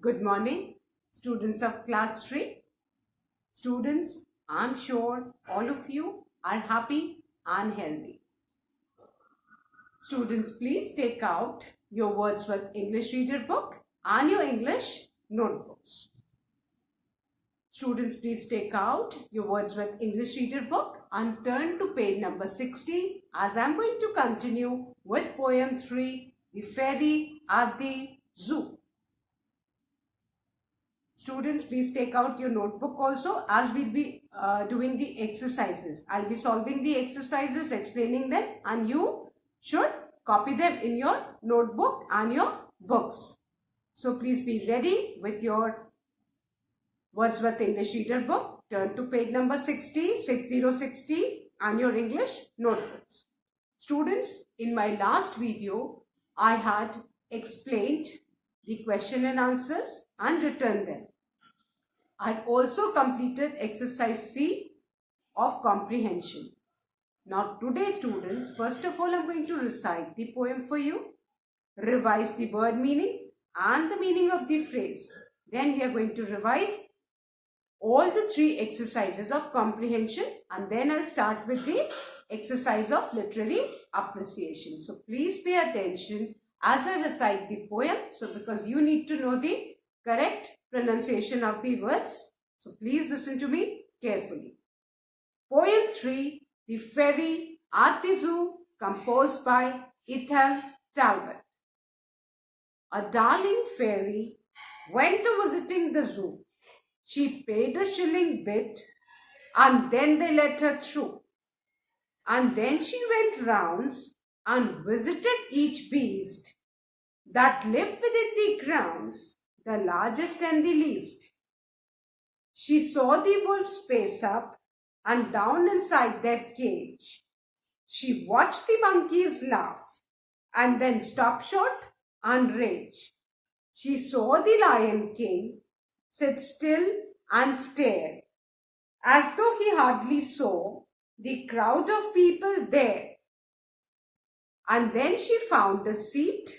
Good morning, students of class 3. Students, I'm sure all of you are happy and healthy. Students, please take out your Wordsworth English Reader book and your English notebooks. Students, please take out your Wordsworth English Reader book and turn to page number 60 as I'm going to continue with poem 3, The Fairy at the Zoo. Students, please take out your notebook also as we'll be doing the exercises. I'll be solving the exercises, explaining them, and you should copy them in your notebook and your books. So please be ready with your Wordsworth English Reader book. Turn to page number 60, 6060 and your English notebooks. Students, in my last video, I had explained the question and answers and written them. I had also completed exercise C of comprehension. Now today, students, first of all, I'm going to recite the poem for you, revise the word meaning and the meaning of the phrase. Then we are going to revise all the 3 exercises of comprehension, and then I'll start with the exercise of literary appreciation. So please pay attention as I recite the poem, because you need to know the correct pronunciation of the words. So please listen to me carefully. Poem 3, The Fairy at the Zoo, composed by Ethel Talbot. A darling fairy went to visiting the zoo. She paid a shilling bit and then they let her through. And then she went rounds and visited each beast that lived within the grounds, the largest and the least. She saw the wolves pace up and down inside their cage. She watched the monkeys laugh and then stop short and rage. She saw the Lion King sit still and stare, as though he hardly saw the crowd of people there. And then she found a seat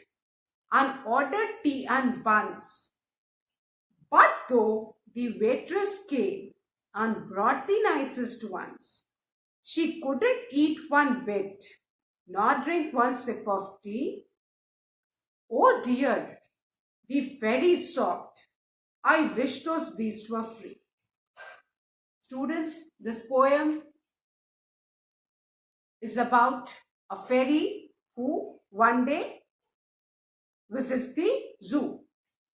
and ordered tea and buns. But though the waitress came and brought the nicest ones, she couldn't eat one bit, nor drink one sip of tea. Oh dear, the fairy sobbed, I wish those beasts were free. Students, this poem is about a fairy who one day visits the zoo,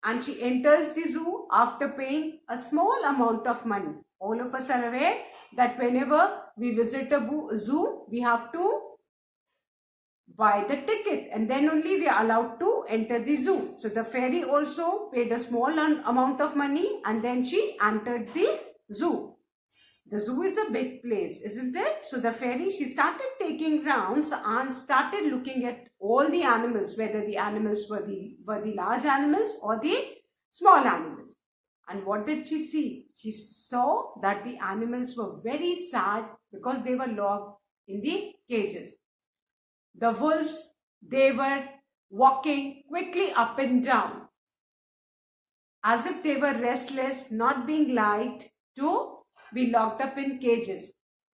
and she enters the zoo after paying a small amount of money. All of us are aware that whenever we visit a zoo, we have to buy the ticket and then only we are allowed to enter the zoo. So the fairy also paid a small amount of money and then she entered the zoo. The zoo is a big place, isn't it? So the fairy, she started taking rounds and started looking at all the animals, whether the animals were the large animals or the small animals. And what did she see? She saw that the animals were very sad because they were locked in the cages. The wolves, they were walking quickly up and down as if they were restless, not being liked to be locked up in cages.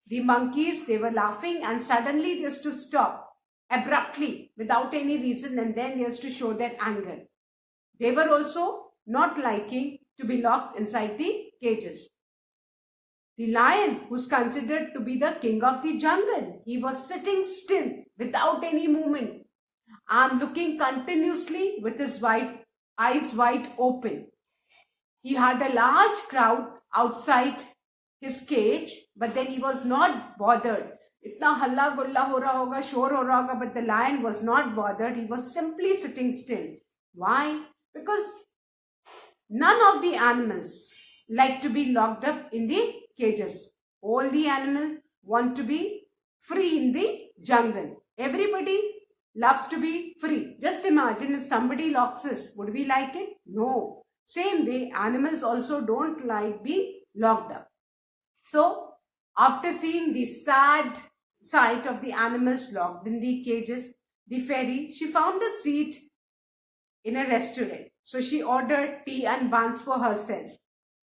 The monkeys, they were laughing and suddenly they used to stop abruptly without any reason, and then they used to show their anger. They were also not liking to be locked inside the cages. The lion, who's considered to be the king of the jungle, he was sitting still without any movement and looking continuously with his eyes wide open. He had a large crowd outside his cage, but then he was not bothered. Itna halla gulla ho raha hoga, shor ho raha hoga, but the lion was not bothered. He was simply sitting still. Why? Because none of the animals like to be locked up in the cages. All the animals want to be free in the jungle. Everybody loves to be free. Just imagine if somebody locks us, would we like it? No. Same way, animals also don't like being locked up. So, after seeing the sad sight of the animals locked in the cages, the fairy, she found a seat in a restaurant. So she ordered tea and buns for herself.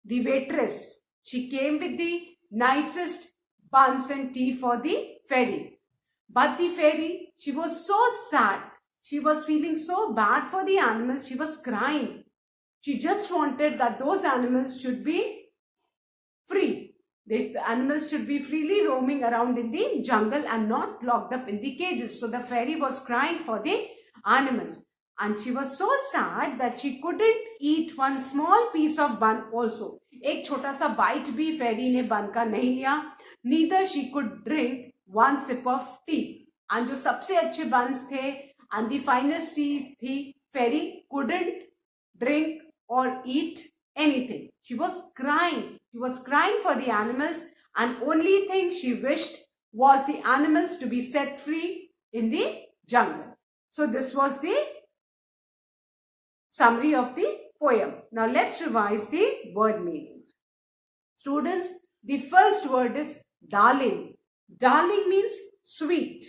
The waitress, she came with the nicest buns and tea for the fairy. But the fairy, she was so sad. She was feeling so bad for the animals. She was crying. She just wanted that those animals should be free. The animals should be freely roaming around in the jungle and not locked up in the cages. So the fairy was crying for the animals. And she was so sad that she couldn't eat one small piece of bun also. एक छोटा सा bite भी fairy ने bun का नहीं लिया. Neither she could drink one sip of tea. And जो सबसे अच्छे buns थे and the finest tea थी, fairy couldn't drink or eat anything. She was crying. She was crying for the animals, and only thing she wished was the animals to be set free in the jungle. So this was the summary of the poem. Now let's revise the word meanings. Students, the first word is darling. Darling means sweet.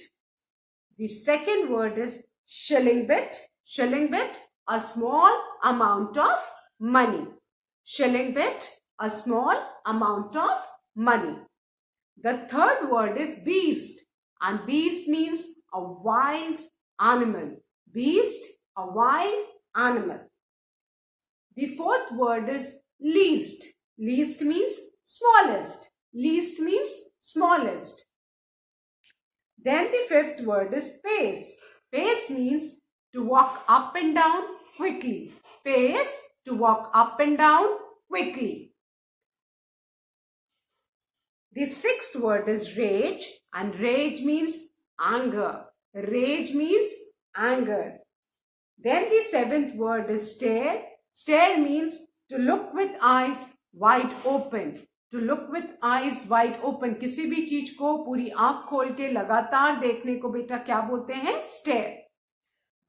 The second word is shilling bit. Shilling bit, a small amount of money. Shilling bit, a small amount of money. The third word is beast, and beast means a wild animal. Beast, a wild animal. The fourth word is least. Least means smallest. Least means smallest. Then the fifth word is pace. Pace means to walk up and down quickly. Pace, to walk up and down quickly. The sixth word is rage, and rage means anger. Rage means anger. Then the seventh word is stare. Stare means to look with eyes wide open. To look with eyes wide open. किसी भी चीज को पूरी आंख खोल के लगातार देखने को बेटा क्या बोलते हैं? Stare.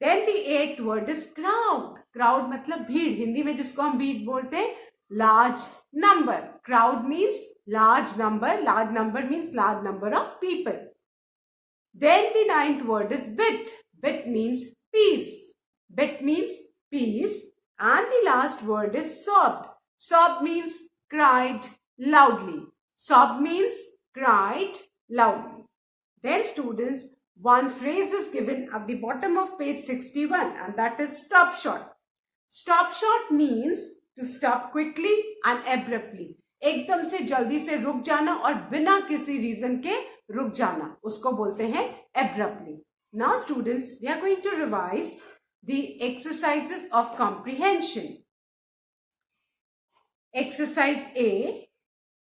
Then the eighth word is crowd. Crowd मतलब भीड़. हिंदी में जिसको हम भीड़ बोलते हैं, large number. Crowd means large number. Large number means large number of people. Then the ninth word is bit. Bit means piece. Bit means piece. And the last word is sobbed. Sob means cried loudly. Sob means cried loudly. Then students, one phrase is given at the bottom of page 61, and that is stop short. Stop short means to stop quickly and abruptly. एकदम से जल्दी से रुक जाना और बिना किसी reason के रुक जाना, उसको बोलते हैं abruptly. Now students, we are going to revise the exercises of comprehension. Exercise A.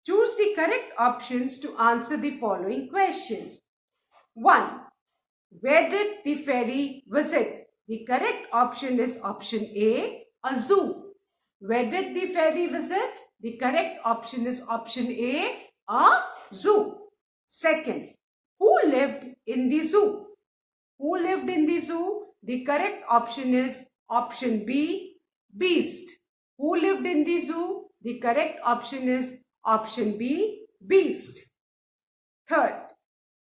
Choose the correct options to answer the following questions. 1. Where did the fairy visit? The correct option is option A, a zoo. Where did the fairy visit? The correct option is option A, a zoo. Second, who lived in the zoo? Who lived in the zoo? The correct option is option B, beast. Who lived in the zoo? The correct option is option B, beast. Third,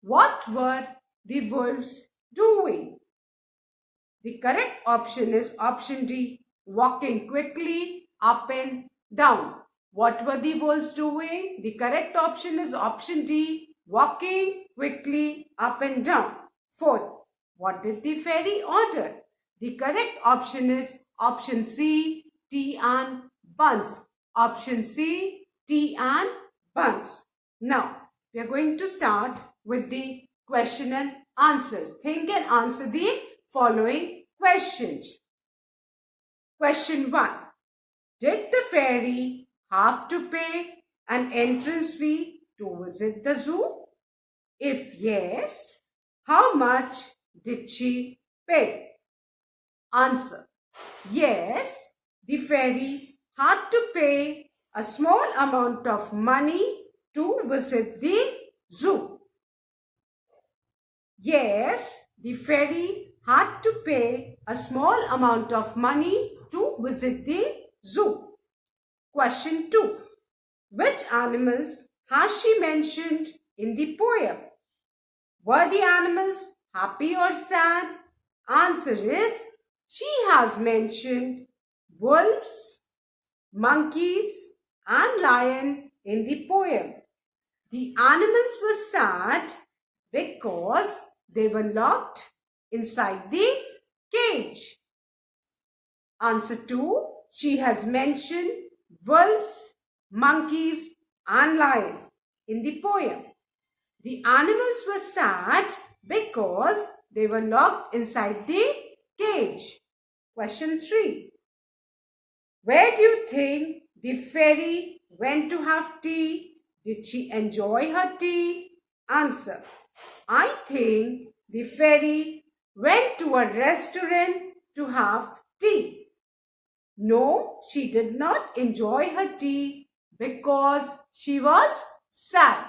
what were the wolves doing? The correct option is option D, walking quickly up and down. What were the wolves doing? The correct option is option D, walking quickly up and down. Fourth, what did the fairy order? The correct option is option C, tea and buns. Option C, tea and buns. Now, we are going to start with the question and answers. Think and answer the following questions. Question 1. Did the fairy have to pay an entrance fee to visit the zoo? If yes, how much did she pay? Answer. Yes, the fairy had to pay a small amount of money to visit the zoo. Yes, the fairy had to pay a small amount of money to visit the zoo. Question 2. Which animals has she mentioned in the poem? Were the animals happy or sad? Answer is, she has mentioned wolves, monkeys, and lion in the poem? The animals were sad because they were locked inside the cage. Answer 2. She has mentioned wolves, monkeys, and lion in the poem. The animals were sad because they were locked inside the cage. Question 3. Where do you think the fairy went to have tea? Did she enjoy her tea? Answer. I think the fairy went to a restaurant to have tea. No, she did not enjoy her tea because she was sad.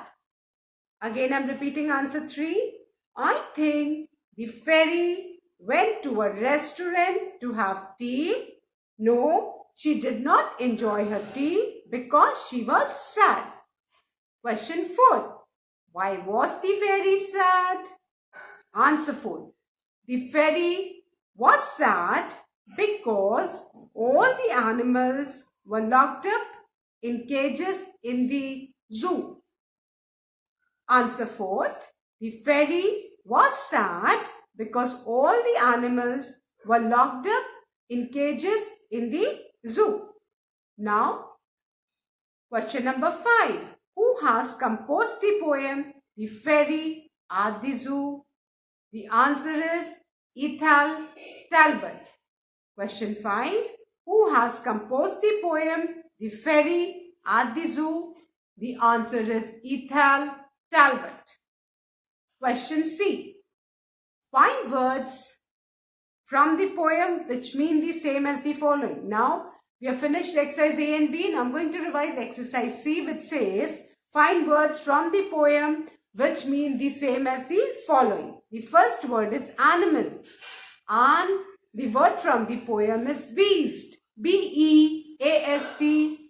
Again, I'm repeating answer 3. I think the fairy went to a restaurant to have tea. No, she did not enjoy her tea because she was sad. Question 4. Why was the fairy sad? Answer 4. The fairy was sad because all the animals were locked up in cages in the zoo. Answer 4. The fairy was sad because all the animals were locked up in cages in the zoo. Now, question number 5. Who has composed the poem The Fairy at the Zoo? The answer is Ethel Talbot. Question 5. Who has composed the poem The Fairy at the Zoo? The answer is Ethel Talbot. Question C. Find words from the poem which mean the same as the following. Now, we have finished exercise A and B. Now, I'm going to revise exercise C, which says, find words from the poem which mean the same as the following. The first word is animal. And the word from the poem is beast. B-E-A-S-T,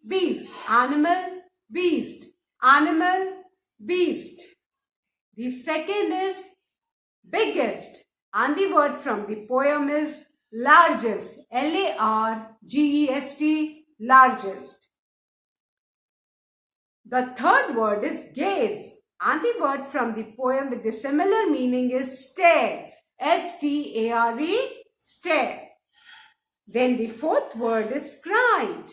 beast. Animal, beast. Animal, beast. The second is biggest. And the word from the poem is largest. L-A-R-G-E-S-T, largest. The third word is gaze. And the word from the poem with the similar meaning is stare. S-T-A-R-E, stare. Then the fourth word is cried.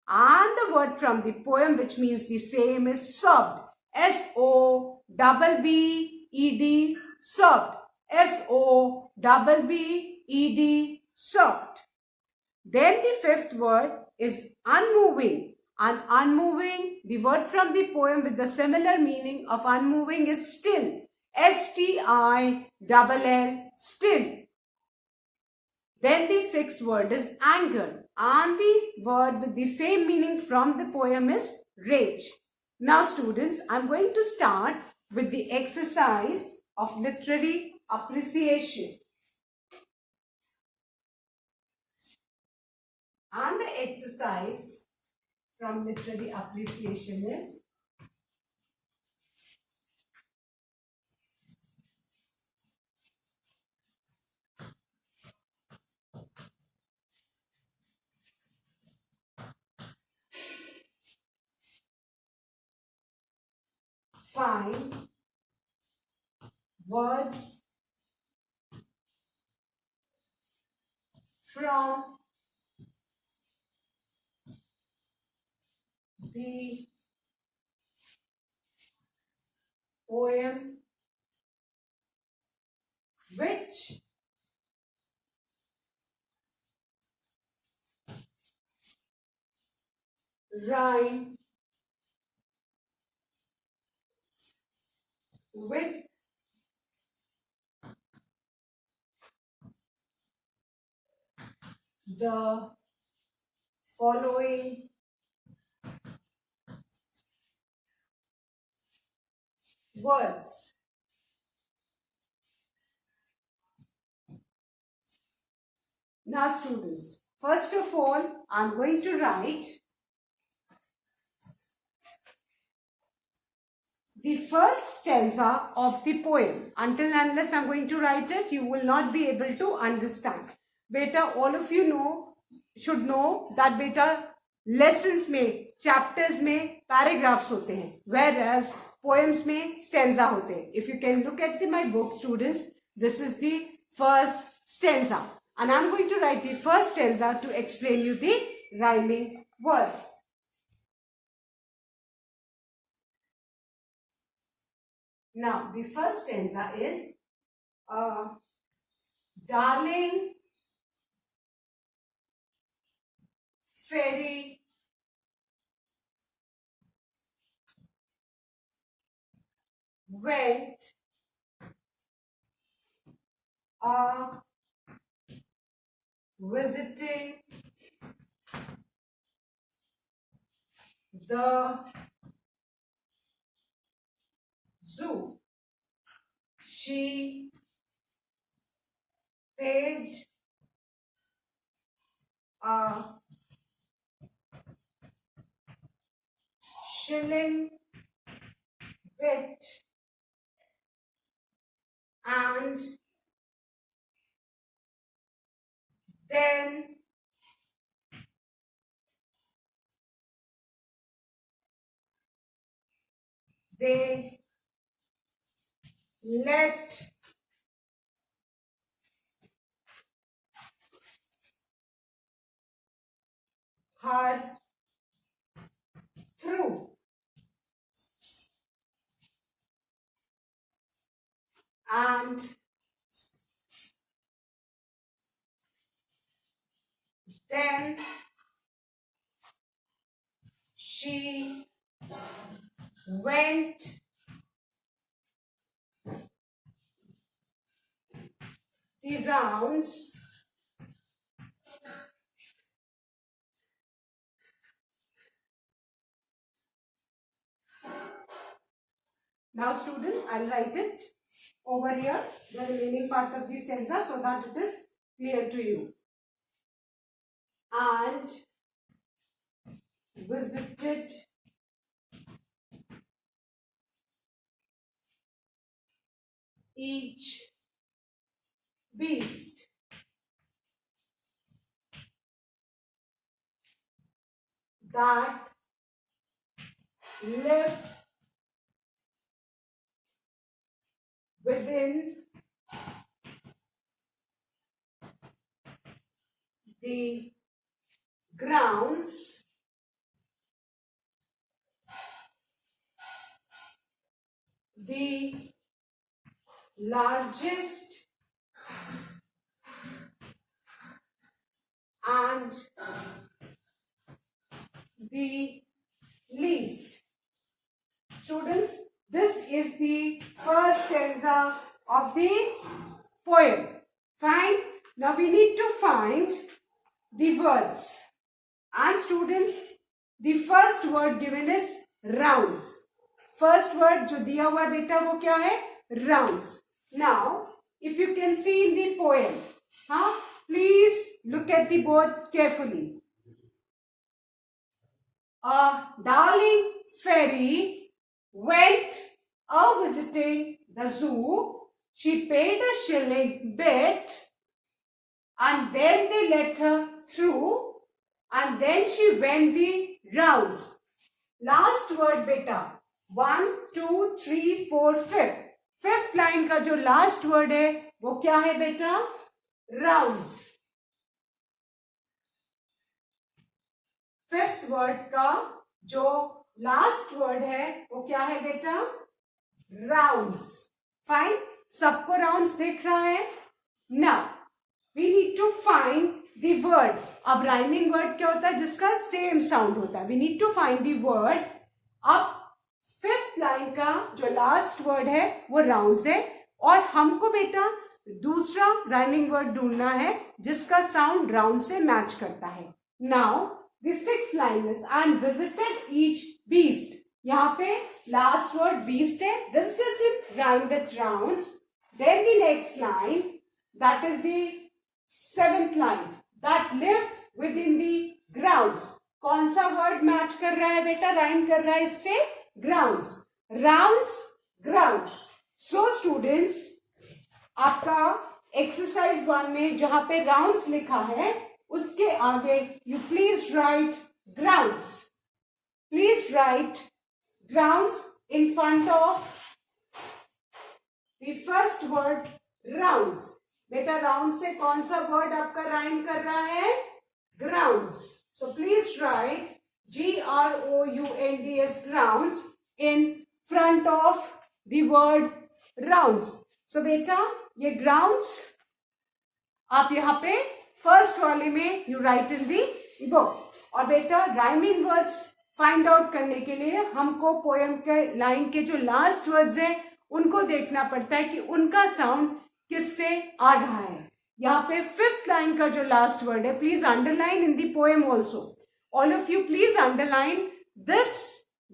And the word from the poem which means the same is sobbed. S-O-B-B-E-D, sobbed. S-O-B-B-E-D, sobbed. Then the fifth word is unmoving. And unmoving, the word from the poem with the similar meaning of unmoving is still. S-T-I-L-L, still. Then the sixth word is anger. And the word with the same meaning from the poem is rage. Now students, I'm going to start with the exercise of literary appreciation. And the exercise from literary appreciation is find words from the poem which rhyme with the following words. Now students, first of all, I'm going to write the first stanza of the poem. Until and unless I'm going to write it, you will not be able to understand. Beta, all of you know should know that बेटा lessons में, chapters में paragraphs होते हैं, where as poems में stanza होते हैं. If you can look at my book students, this is the first stanza and I'm going to write the first stanza to explain you the rhyming words. Now the first stanza is darling fairy went visiting the zoo. She paid a shilling bit and then they let her through. And then she went the rounds now students, I'll write it over here, the remaining part of the stanza, so that it is clear to you. And visited each beast that lived within the grounds the largest and the least. Students, this is the first stanza of the poem. Fine. Now we need to find the words. And students, the first word given is rounds. First word जो दिया हुआ है बेटा वो क्या है? Rounds. Now, if you can see in the poem, please look at the board carefully. A darling fairy went visiting the zoo. She paid a shilling bit and then they let her through and then she went the rounds. Last word beta, 1, 2, 3, 4, 5. Fifth line का जो last word है वो क्या है बेटा? Rounds. Fifth word का जो last word है वो क्या है बेटा? Rounds. Fine. सबको rounds दिख रहा है? Now we need to find the word. अब rhyming word क्या होता है? जिसका same sound होता है. We need to find the word. अब fifth line का जो last word है वो rounds है और हमको बेटा दूसरा rhyming word ढूंढना है जिसका sound round से match करता है. Now the sixth line is and visited each beast. यहाँ पे last word beast है. This doesn't rhyme with rounds. Then the next line, that is the seventh line, that lived within the grounds. कौन सा word match कर रहा है बेटा? Rhyme कर रहा है इससे? Grounds. Rounds, grounds. So students, आपका exercise 1 में जहाँ पे rounds लिखा है उसके आगे you please write grounds. Please write grounds in front of the first word rounds. बेटा round से कौन सा word आपका rhyme कर रहा है? Grounds. So please write grounds grounds in front of the word rounds. So बेटा ये grounds आप यहाँ पे फर्स्ट वाले में you right in the book. और बेटा राइमिंग वर्ड्स फाइंड आउट करने के लिए हमको पोएम के लाइन के जो लास्ट वर्ड्स है उनको देखना पड़ता है कि उनका साउंड किससे आ रहा है. यहाँ पे फिफ्थ लाइन का जो लास्ट वर्ड है, please underline in the poem also. All of you please underline this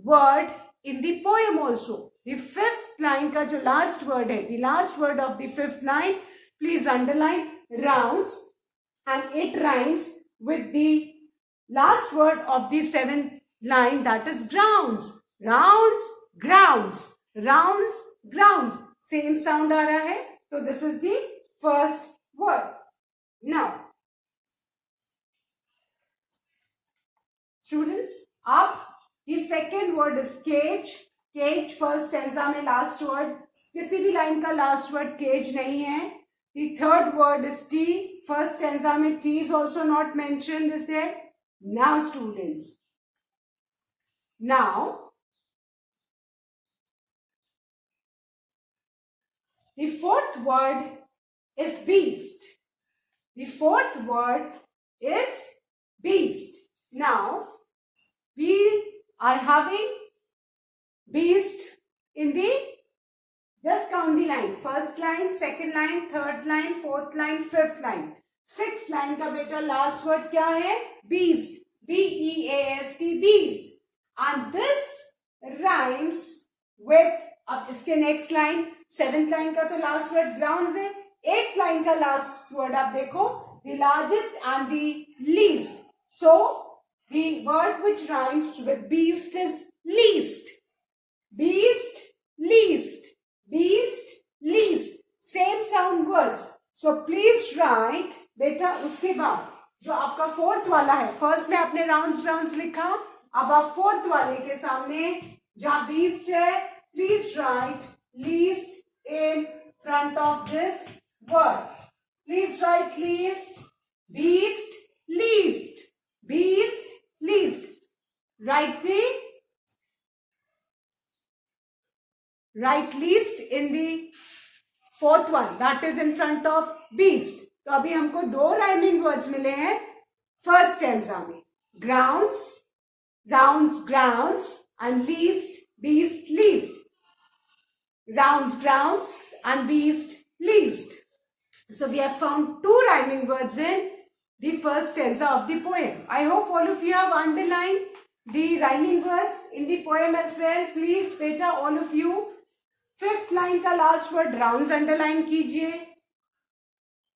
word in the poem also. The fifth line का जो लास्ट वर्ड है, the last word of the fifth line, please underline rounds, and it rhymes with the last word of the seventh line, that is grounds. Rounds, grounds, rounds, grounds. Same sound aa raha hai. So this is the first word. Now, students, up the second word is cage. Cage first stanza में last word. किसी भी line का last word cage नहीं है. The third word is tea. First stanza में tea is also not mentioned, is there? Now, students. Now, the fourth word is beast. The fourth word is beast. Now, we are having beast in the just count the line. First line, second line, third line, fourth line, fifth line. Sixth line का बेटा last word क्या है? Beast. B-E-A-S-T, beast. And this rhymes with, अब इसके next line, seventh line का तो last word grounds है. Eighth line का last word आप देखो, the largest and the least. So, the word which rhymes with beast is least. Beast, least. Beast, least. Same sound words. So please write, बेटा उसके बाद जो आपका fourth वाला है, फर्स्ट में आपने राउंड्स राउंड्स लिखा, अब आप फोर्थ वाले के सामने जहां beast है, please write least in front of this word. Please write least, beast, least, beast, least. Write least in the fourth one, that is in front of beast. तो अभी हमको दो rhyming words मिले हैं first stanza में, grounds, rounds, grounds, and least, beast, least. Rounds, grounds, and beast, least. So we have found two rhyming words in the first stanza of the poem. I hope all of you have underlined the rhyming words in the poem as well. Please, beta, all of you, fifth line का last word rounds underline कीजिए,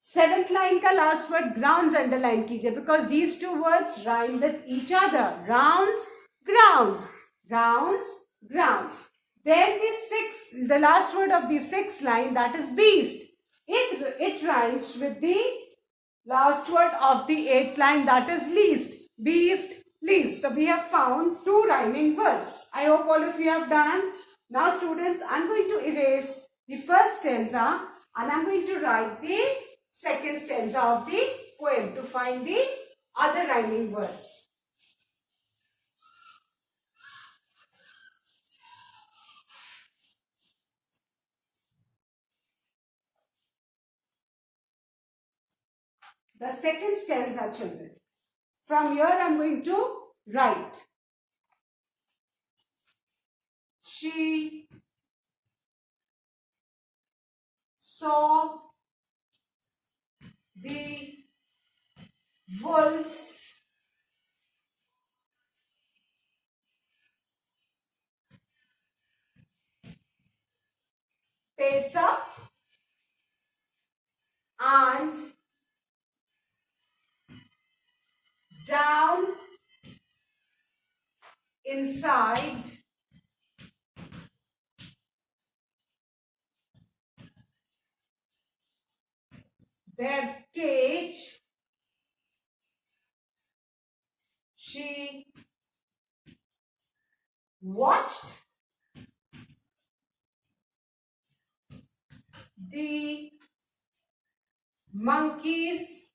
seventh line का last word grounds underline कीजिए, because these two words rhyme with each other. Rounds, grounds, rounds, grounds. Then the last word of the sixth line, that is beast. It rhymes with the last word of the eighth line, that is least. Beast, least. So we have found two rhyming words. I hope all of you have done. Now students, I'm going to erase the first stanza and I'm going to write the second stanza of the poem to find the other rhyming words. The second stanza, children. From here I'm going to write. She saw the wolves pace up and down inside their cage watched the monkeys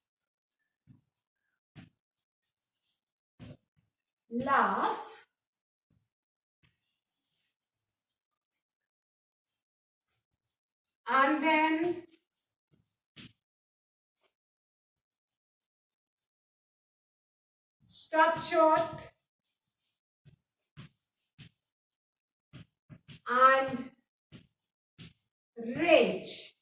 laugh and then stop short and rage.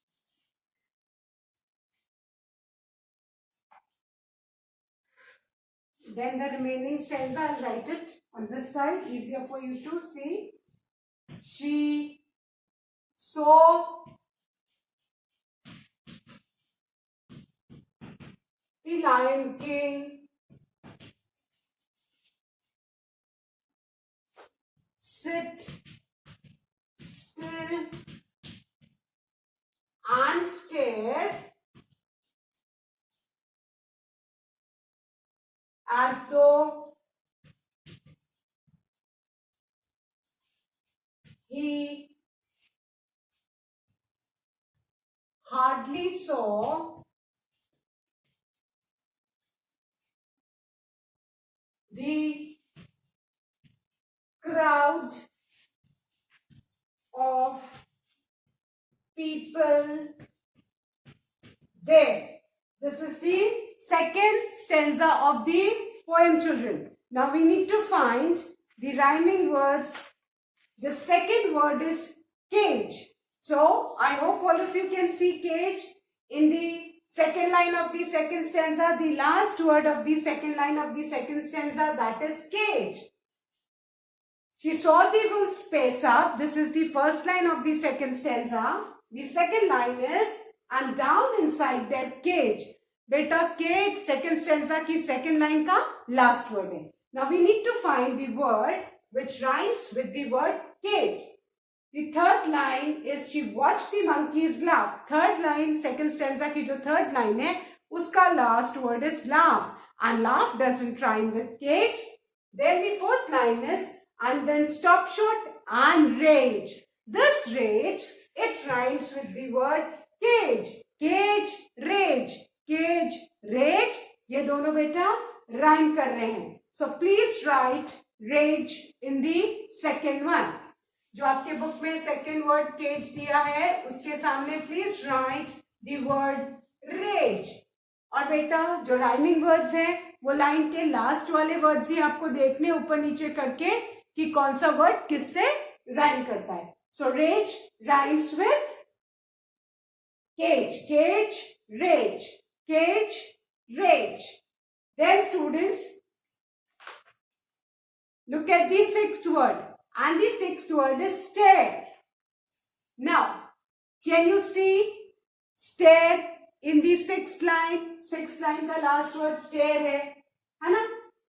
Then the remaining stanza, I'll write it on this side, easier for you to see. She saw the Lion King sit still and stare as though he hardly saw the crowd of people there. This is the second stanza of the poem, children. Now we need to find the rhyming words. The second word is cage. So I hope all of you can see cage in the second line of the second stanza. The last word of the second line of the second stanza, that is cage. She saw the wolves space up. This is the first line of the second stanza. The second line is and down inside their cage. Beta cage second stanza ki second line ka last word hai. Now we need to find the word which rhymes with the word cage. The third line is she watched the monkeys laugh. Third line, second stanza ki jo third line hai, uska last word is laugh. And laugh doesn't rhyme with cage. Then the fourth line is and then stop short and rage. This rage, it rhymes with the word cage. Cage, rage. Cage, rage. ये दोनों बेटा rhyme कर रहे हैं. So please write rage in the second one. जो आपके book में second word cage दिया है, उसके सामने please write the word rage. और बेटा जो rhyming words हैं, वो लाइन के लास्ट वाले वर्ड्स ही आपको देखने ऊपर नीचे करके कि कौन सा वर्ड किससे राइम करता है. So rage rhymes with cage. Cage, rage. Cage, rage. Then students, look at the sixth word, and the sixth word is stare. Now can you see stare in the sixth line? Sixth line का last word stare है ना?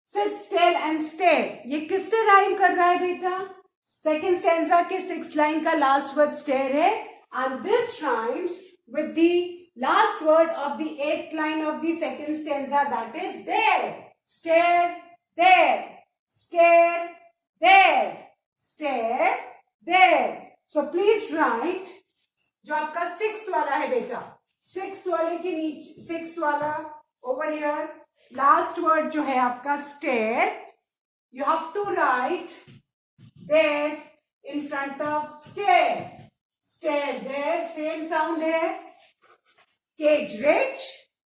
Sit still and stare. ये किससे rhyme कर रहा है बेटा? Second stanza के सिक्स लाइन का लास्ट वर्ड स्टेयर है, and this rhymes with the last word of the eighth line of the second stanza, that is there. Stare, there. Stare, there. Stare, there. So please write जो आपका sixth वाला है बेटा, sixth वाले के नीचे, sixth वाला ओवर हियर, लास्ट वर्ड जो है आपका stair, you have to write there in front of stare. Stare, there, same sound here. Cage, rich.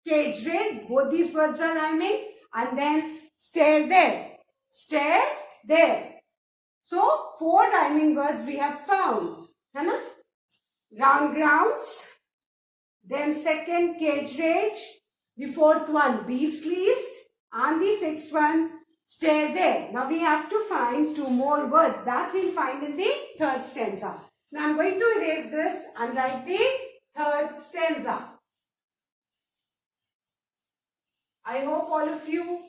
Cage, rich. Both these words are rhyming. And then stare there. Stare there. So 4 rhyming words we have found. है ना? Round grounds. Then second, cage, rich. The fourth one, beast least. And the sixth one, stare there. Now we have to find 2 more words that we'll find in the third stanza. Now I'm going to erase this and write the third stanza. I hope all of you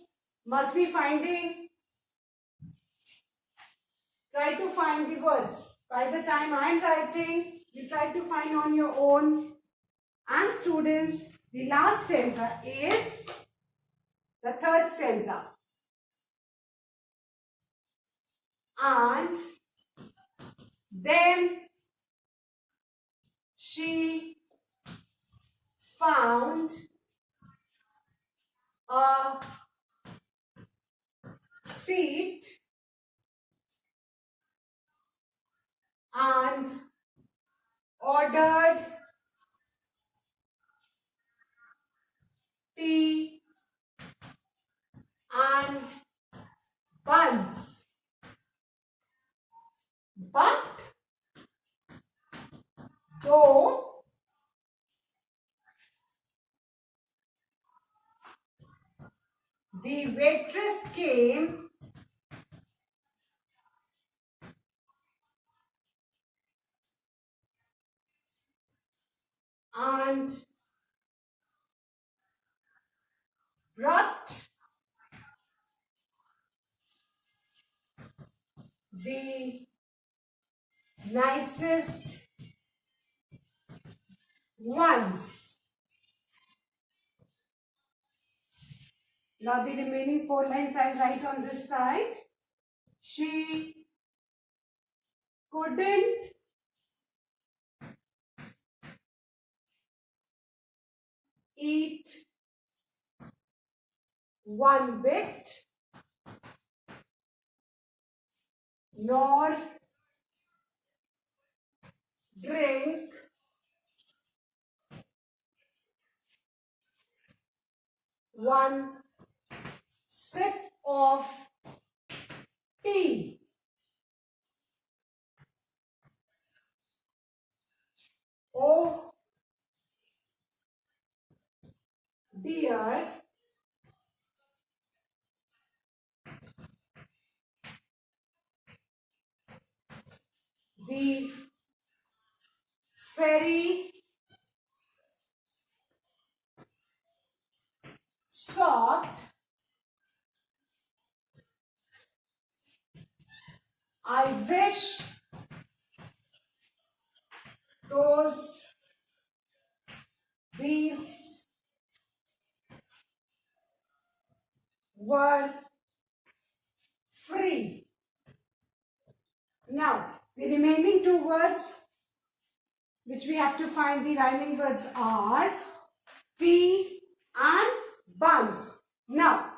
must be finding. Try to find the words. By the time I am writing, you try to find on your own. And students, the last stanza is the third stanza. and then she found a seat and ordered tea and buns. But though the waitress came and brought the nicest ones. Now the remaining 4 lines I'll write on this side. She couldn't eat one bit, nor drink one sip of tea. Oh dear, the fairy sought I wish those bees were free. Now, the remaining 2 words which we have to find the rhyming words are tea and buns. Now,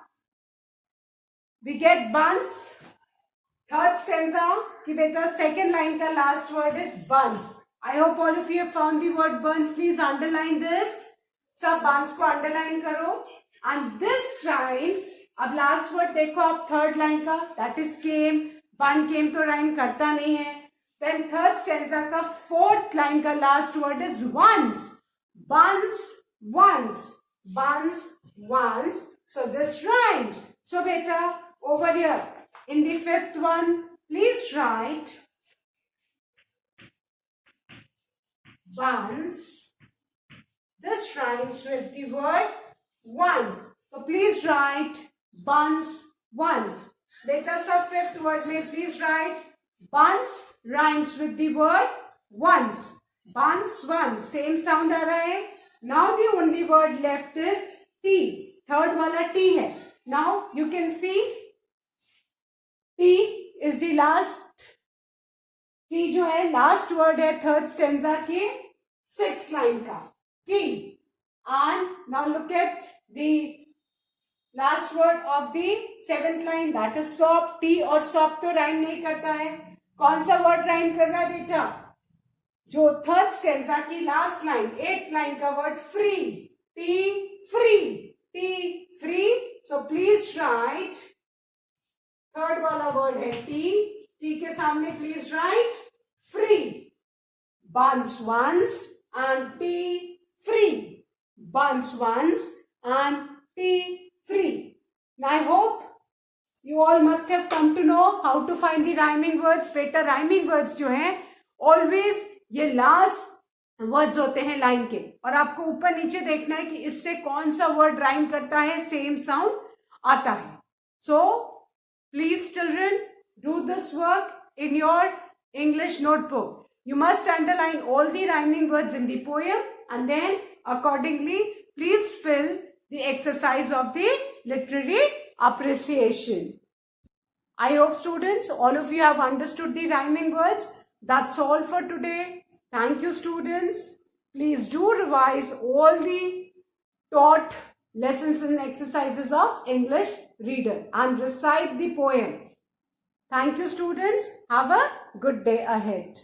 we get buns. Third stanza ki beta second line ka last word is buns. I hope all of you have found the word buns. Please underline this. सब buns को underline करो. And this rhymes. अब last word देखो आप third line का. That is came. Bun came तो rhyme करता नहीं है. Then third stanza का fourth line का last word is once. Buns, once. Buns, once. So this rhymes. So beta, over here. In the fifth one, please write buns. This rhymes with the word once. So please write buns once. Beta sub fifth word may please write buns rhymes with the word once. Buns once. Same sound aa raha hai. Now the only word left is tea. Third wala tea hai. Now you can see tea is the last. tea जो है last word है third stanza के sixth line का. tea. And now look at the last word of the seventh line, that is sop. tea और sop तो rhyme नहीं करता है. कौन सा word rhyme कर रहा है बेटा? जो third stanza की last line, eighth line का word free. tea free. tea free. So please write third वाला वर्ड है टी. टी के सामने please right free. buns once and tea free. buns once and tea free. Now I hope you all must have come to know how to find the rhyming words. बेटा rhyming words जो हैं always ये last words होते हैं line के, और आपको ऊपर नीचे देखना है कि इससे कौन सा वर्ड राइम करता है, सेम साउंड आता है. So please children, do this work in your English notebook. You must underline all the rhyming words in the poem and then accordingly please fill the exercise of the literary appreciation. I hope students, all of you have understood the rhyming words. That's all for today. Thank you students. Please do revise all the taught lessons and exercises of English reader and recite the poem. Thank you students. Have a good day ahead.